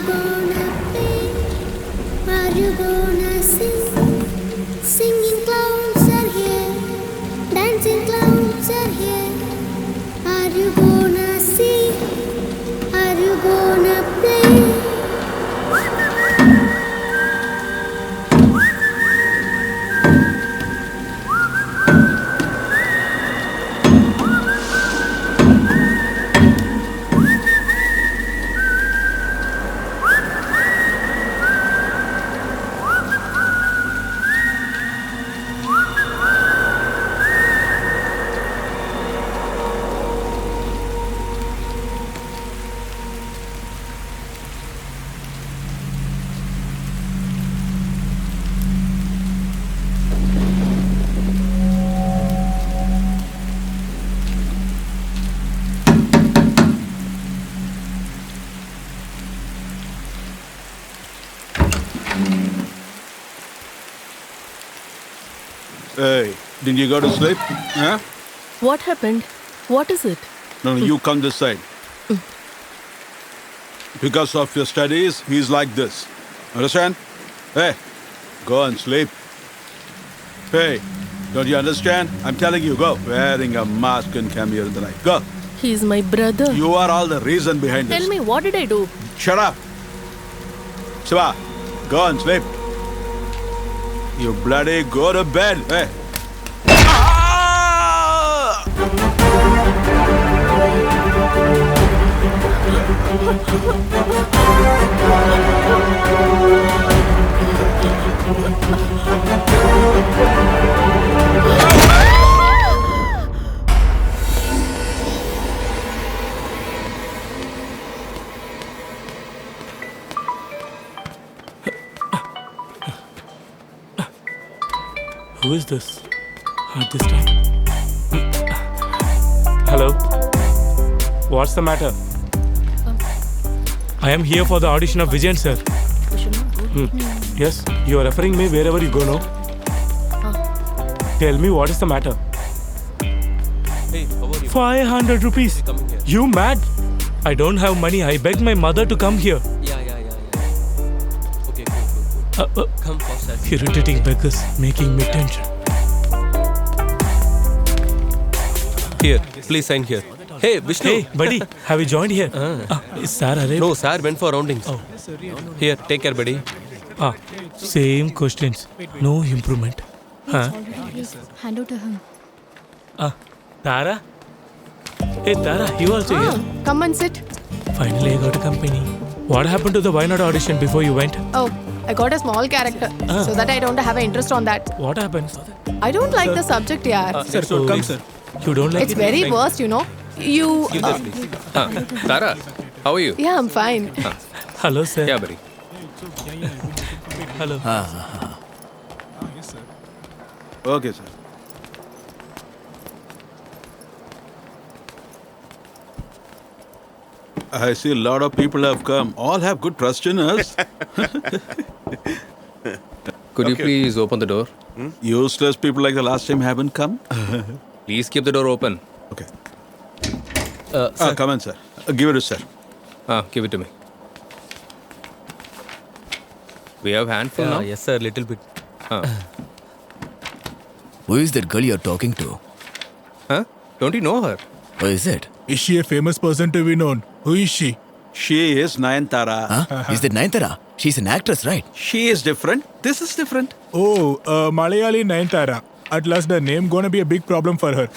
you gonna play? Are you gonna sing? Singing clowns are here, dancing clowns are here. Are you gonna sing? Are you gonna play? Hey, didn't you go to sleep? Huh? What happened? What is it? No, you come this side. Because of your studies, he's like this. Understand? Hey, go and sleep. Hey, don't you understand? I'm telling you, go. Wearing a mask and come here in the night. Go. He's my brother. You are all the reason behind this. Tell me, what did I do? Shut up. Shiva, go and sleep. You bloody go to bed. Hey. Who is this at this time? Hello? What's the matter? I am here for the audition of Vijayan sir. Yes, you are referring me wherever you go, no? Tell me what is the matter? Hey, how are you? 500 rupees. Coming here. You mad? I don't have money. I begged my mother to come here. Yeah. Okay, cool. Come fast. Irritating beggars making me tension. Here, please sign here. Hey, Vishnu. Hey, buddy, have you joined here? Is sir arrived? No, sir went for roundings. Oh. Here, take care, buddy. Same questions. No improvement. Huh? Hand over to him. Tara? Hey, Tara, you also here? Come and sit. Finally, I got a company. What happened to the Why Not audition before you went? Oh, I got a small character, so that I don't have an interest on that. What happened? I don't like the subject, yaar. Sir, come, sir. You don't like It's it? very worst, you know. You. Give that, please. Tara, how are you? Yeah, I'm fine. Hello, sir. Yeah, buddy. Hello. Okay, sir. I see a lot of people have come. All have good trust in us. Could you please open the door? Useless people like the last time haven't come. Please keep the door open. Okay. Sir. Come in, sir. Give it to sir. Give it to me. We have handful now? Yes, sir, little bit. Who is that girl you're talking to? Huh? Don't you know her? Who is it? Is she a famous person to be known? Who is she? She is Nayantara. Huh? Is that Nayanthara? She's an actress, right? She is different. This is different. Oh, Malayali Nayantara. At last, the name gonna be a big problem for her.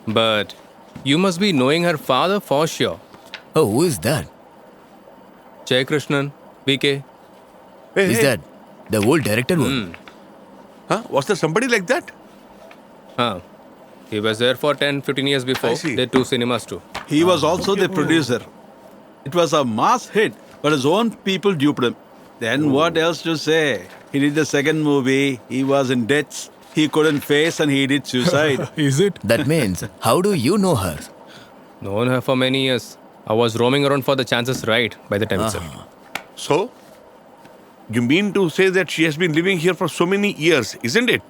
But you must be knowing her father for sure. Oh, who is that? Jay Krishnan, VK. Is that the old director one? Huh? Was there somebody like that? He was there for 10-15 years before. I see. They do cinemas too. He was also the producer. It was a mass hit, but his own people duped him. Then what else to say? He did the second movie, he was in debts, he couldn't face and he did suicide. Is it? That means, how do you know her? Known her for many years. I was roaming around for the chances right by the time itself. So? You mean to say that she has been living here for so many years, isn't it?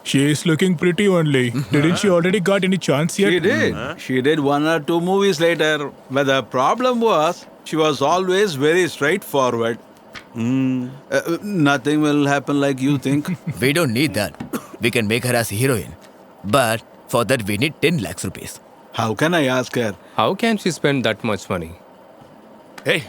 She is looking pretty only. Didn't she already got any chance yet? She did. She did 1 or 2 movies later. But the problem was, She was always very straightforward. Nothing will happen like you think. We don't need that. We can make her as a heroine. But for that, we need 10 lakhs rupees. How can I ask her? How can she spend that much money? Hey,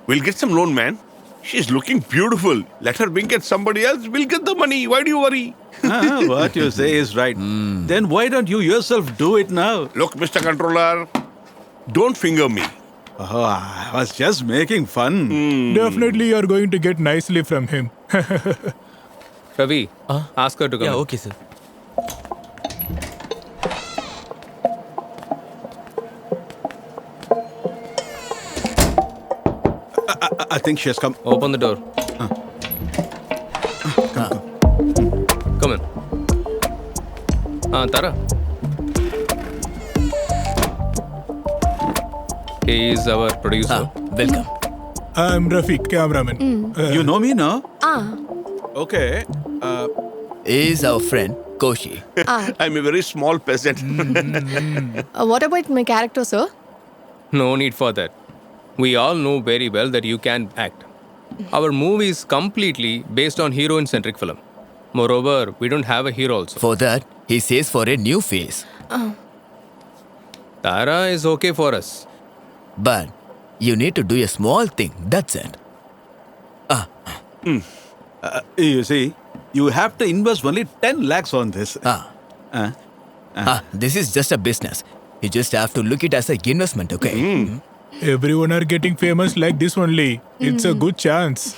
we'll get some loan, man. She's looking beautiful. Let her wink at somebody else. We'll get the money. Why do you worry? What you say is right. Then why don't you yourself do it now? Look, Mr. Controller, don't finger me. Oh, I was just making fun. Definitely you're going to get nicely from him. Ravi, ask her to come. Yeah, in. okay, sir. I think she has come. Open the door. Come in. Tara. He is our producer. Welcome. I'm Rafiq, cameraman. You know me, no? Ah, Okay. He is our friend, Koshi. I'm a very small peasant. what about my character, sir? No need for that. We all know very well that you can act. Our movie is completely based on heroine-centric film. Moreover, we don't have a hero also. For that, he says for a new face. Tara is okay for us. But you need to do a small thing. That's it. You see, you have to invest only 10 lakhs on this. This is just a business. You just have to look it as an investment, okay? Everyone are getting famous like this only. It's a good chance.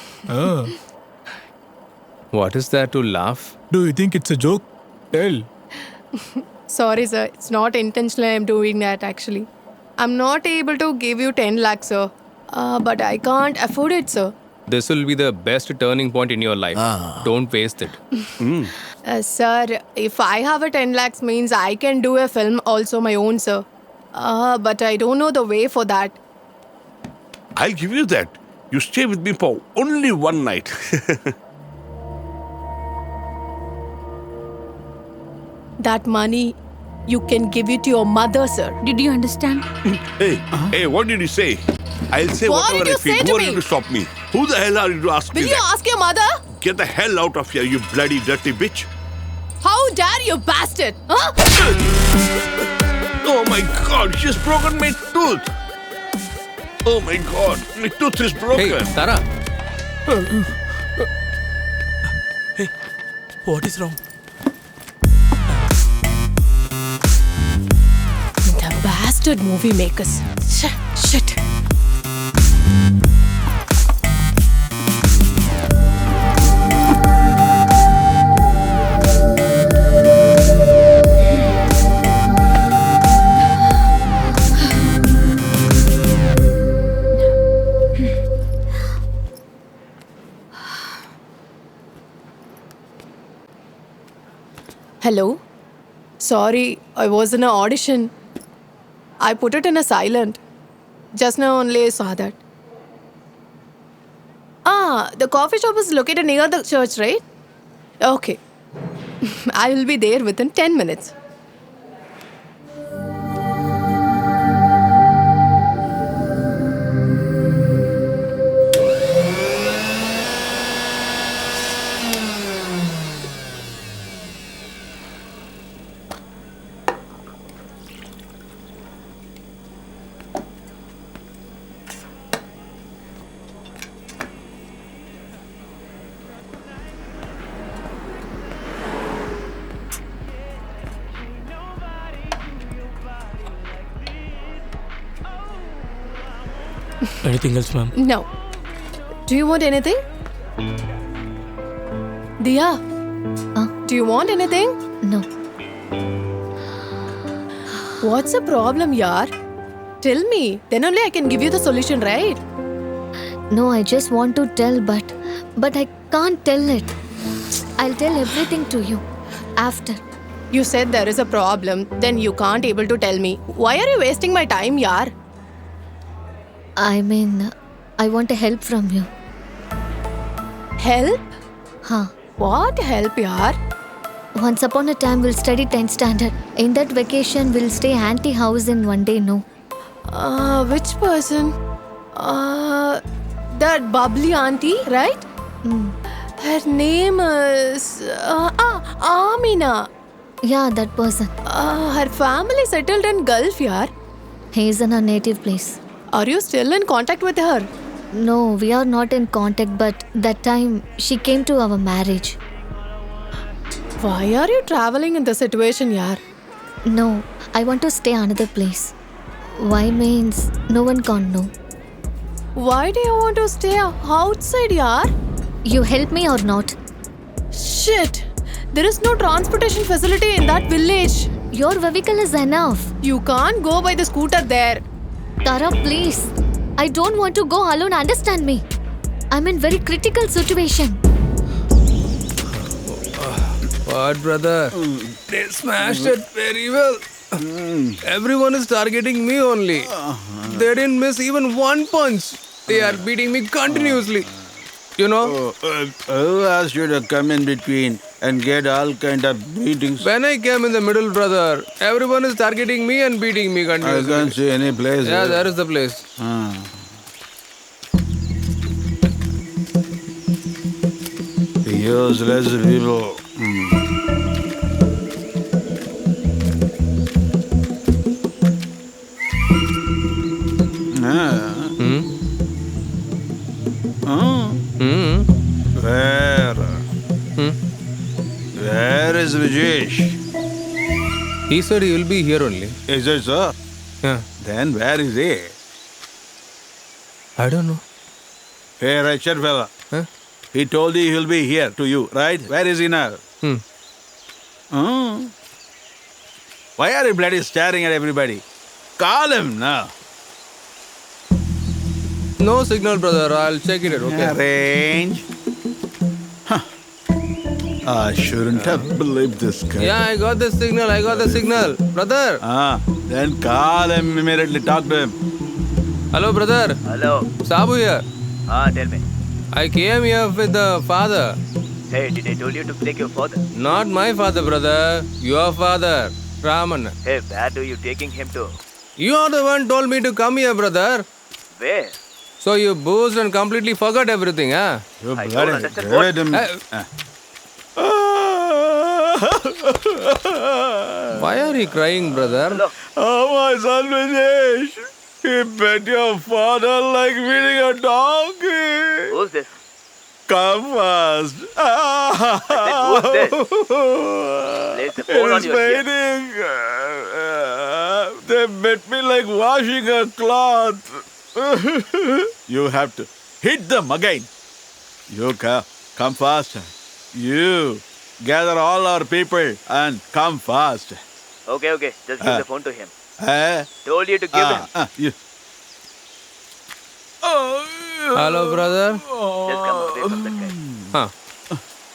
What is there to laugh? Do you think it's a joke? Tell. Sorry, sir. It's not intentionally I'm doing that, actually. I'm not able to give you 10 lakhs, sir. But I can't afford it, sir. This will be the best turning point in your life. Don't waste it. Sir, if I have a 10 lakhs means I can do a film also my own, sir. But I don't know the way for that. I'll give you that. You stay with me for only one night. That money, you can give it to your mother, sir. Did you understand? Hey, what did you say? I'll say What whatever did you I feel. say to Who are me? you to stop me? Who the hell are you to ask Will me you that? ask your mother? Get the hell out of here, you bloody dirty bitch. How dare you, bastard? Huh? Oh my god, she's broken my tooth. Oh my god, my tooth is broken. Hey, Tara. Hey, what is wrong? The bastard movie makers. Shit. Hello? Sorry, I was in an audition. I put it in a silent. Just now only I saw that. The coffee shop is located near the church, right? Okay. I will be there within 10 minutes. Anything else, ma'am? No. Do you want anything? Diya? Do you want anything? No. What's the problem, yaar? Tell me. Then only I can give you the solution, right? No, I just want to tell, but I can't tell it. I'll tell everything to you after. You said there is a problem, then you can't able to tell me. Why are you wasting my time, yaar? I mean, I want a help from you. Help? Huh. What help, yaar? Once upon a time, we'll study 10th standard. In that vacation, we'll stay auntie house in one day, no? Which person? That bubbly auntie, right? Her name is Amina. Yeah, that person. Her family settled in Gulf, yaar. He's in her native place. Are you still in contact with her? No, we are not in contact, but that time she came to our marriage. Why are you traveling in this situation, yaar? No, I want to stay another place. Why means no one can't know. Why do you want to stay outside, yaar? You help me or not? Shit! There is no transportation facility in that village. Your vehicle is enough. You can't go by the scooter there. Tara, please. I don't want to go alone, understand me. I'm in very critical situation. What, brother? They smashed it very well. Everyone is targeting me only. They didn't miss even one punch. They are beating me continuously. You know? Who asked you to come in between and get all kind of beatings? When I came in the middle, brother, everyone is targeting me and beating me I continuously. can't see any place. Yeah, there is the place. Useless people. Where? Where is Vijesh? He said he will be here only. Is it so? Yeah. Then where is he? I don't know. Hey, Richard fella. Huh? He told you he'll be here to you, right? Where is he now? Why are you bloody staring at everybody? Call him now. No signal, brother. I'll check it. Okay. Arrange. I shouldn't have believed this guy. Yeah, I got the signal. I got the signal. Brother. Then call him immediately. Talk to him. Hello, brother. Hello. Sabu here. Tell me. I came here with the father. Hey, did I told you to take your father? Not my father, brother. Your father. Raman. Hey, where do you taking him to? You are the one told me to come here, brother. Where? So you boozed and completely forgot everything, huh? You I don't bloody understand what- him. Why are you crying, brother? Hello. Oh, my son Vijesh. He bit your father like feeding a donkey. Who's this? Come fast. who's this? Place the phone on It's your ear. raining. They bit me like washing a cloth. You have to hit them again. You come fast. You gather all our people and come fast. Okay. Just give the phone to him. Eh? Told you to give him. You. Hello, brother. Just come away from that guy. Huh.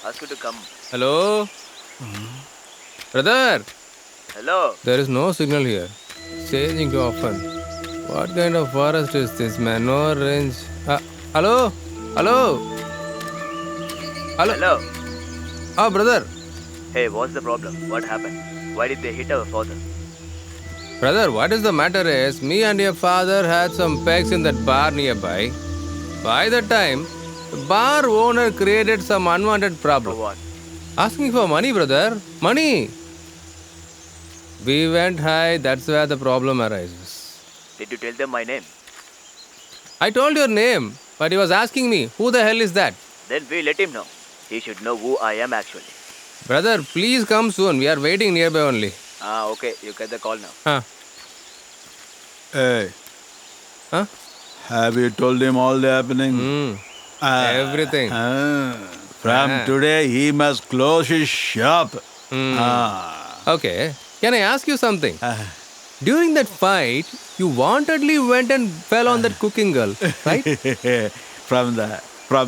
Ask you to come. Hello? Brother, Hello. there is no signal here. Changing too often. What kind of forest is this, man? No range. Hello? Hello? Hello. Oh, brother. Hey, what's the problem? What happened? Why did they hit our father? Brother, what is the matter is, me and your father had some pegs in that bar nearby. By the time, the bar owner created some unwanted For problem. what? Asking for money, brother. Money. We went high, that's where the problem arises. Did you tell them my name? I told your name, but he was asking me, who the hell is that? Then we let him know. He should know who I am actually. Brother, please come soon. We are waiting nearby only. Okay. You get the call now. Huh? Hey, Huh? have you told him all the happening? Everything. From today, he must close his shop. Okay. Can I ask you something? During that fight, you wantedly went and fell on that cooking girl, right? From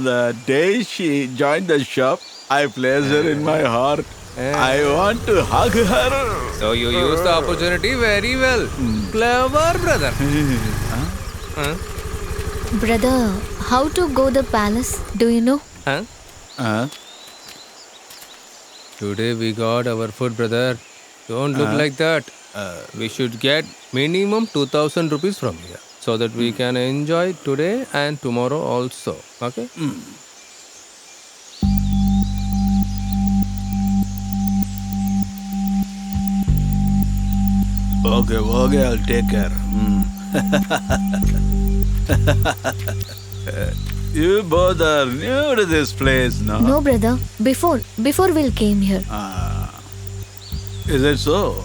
the day she joined the shop, I placed her in my heart. I want to hug her. So you used the opportunity very well. Clever, brother. Brother, how to go the palace? Do you know? Huh? Today we got our food, brother. Don't look like that. We should get minimum 2,000 rupees from here. so that we can enjoy today and tomorrow also. Okay? Okay, I'll take care. You both are new to this place, no? No, brother. Before Will came here. Is it so?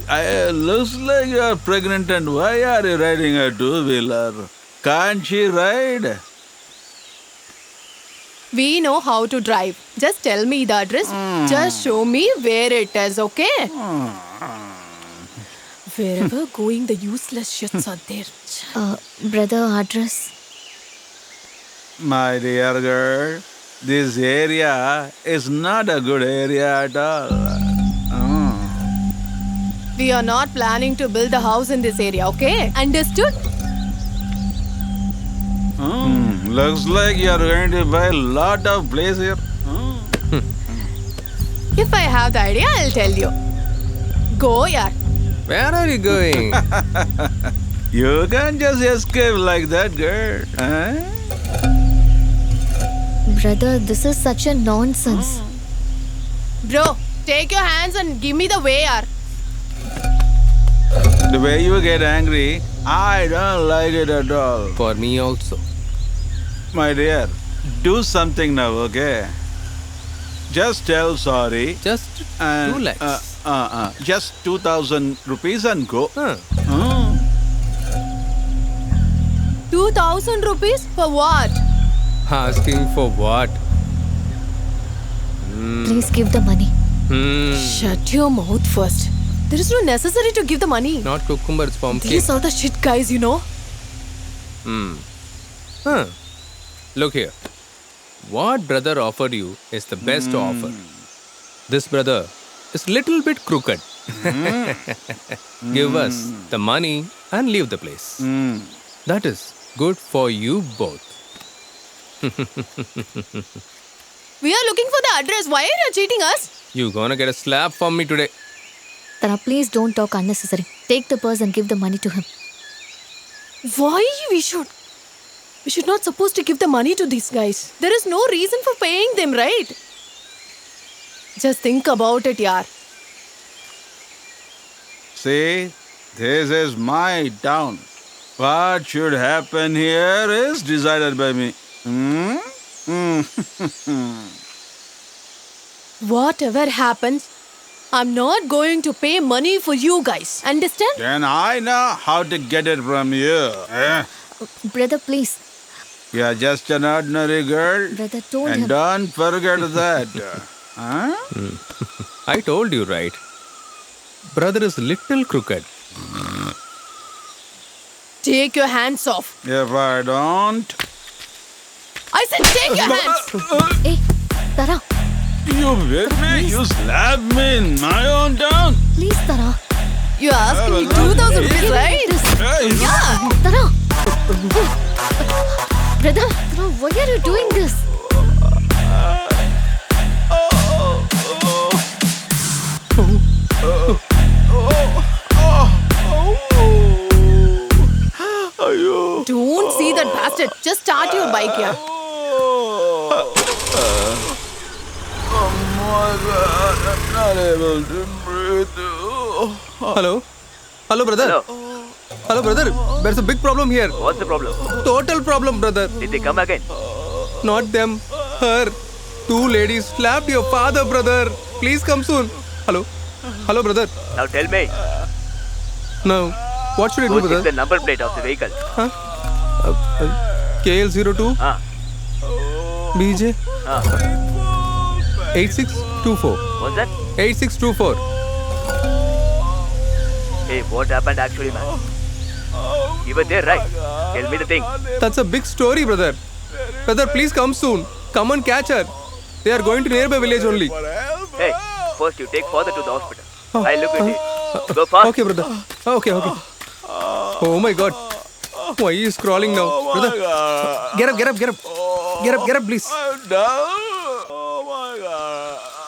Looks like you are pregnant, and why are you riding a two-wheeler? Can't she ride? We know how to drive. Just tell me the address. Just show me where it is, okay? Wherever going, the useless shits are there. Brother, address. My dear girl, this area is not a good area at all. We are not planning to build a house in this area, okay? Understood? Looks like you are going to buy a lot of place here. If I have the idea, I'll tell you. Go, yaar. Where are you going? You can't just escape like that, girl. Brother, this is such a nonsense. Bro, take your hands and give me the way, yaar. The way you get angry, I don't like it at all. For me also. My dear, do something now, okay? Just tell sorry. Just and, 2 lakhs. Just 2,000 rupees and go. 2,000 rupees? For what? Asking for what? Please give the money. Shut your mouth first. There is no necessity to give the money. Not cucumber, it's pumpkin. These are the shit guys, you know. Look here. What brother offered you is the best offer. This brother is little bit crooked. Give us the money and leave the place. That is good for you both. We are looking for the address. Why are you cheating us? You gonna get a slap from me today. Tara, please don't talk unnecessary. Take the purse and give the money to him. Why we should? We should not supposed to give the money to these guys. There is no reason for paying them, right? Just think about it, yaar. See, this is my town. What should happen here is decided by me. Whatever happens, I'm not going to pay money for you guys. Understand? Then I know how to get it from you. Brother, please. You're just an ordinary girl. Brother, told And him. don't forget that. I told you, right? Brother is little crooked. Take your hands off. If I don't, I said take your hands. Hey, Tara, you hit me, you slap me in my own town. please, Tara. You're asking me 2,000 rupees, right? Hey, Yeah. Tara! Brother, Tara, why are you doing this? Don't see that bastard. Just start your bike here. Oh my God, I'm not able to breathe. Hello? Hello, brother. Hello, brother. There's a big problem here. What's the problem? Total problem, brother. Did they come again? Not them. Her. 2 ladies slapped your father, brother. Please come soon. Hello? Hello, brother. Now tell me, Now, what should I do, who is brother? the number plate of the vehicle? KL02 Ah, BJ ah. 8624. What's that? 8624. Hey, what happened actually, man? You were there, right? Tell me the thing. That's a big story, brother. Brother, please come soon. Come and catch her. They are going to nearby village only. Hey, first you take father to the hospital. I'll look at it. Go fast. Okay, brother. Okay. Oh my God. Why he is crawling now? Brother, get up, please. I'm down.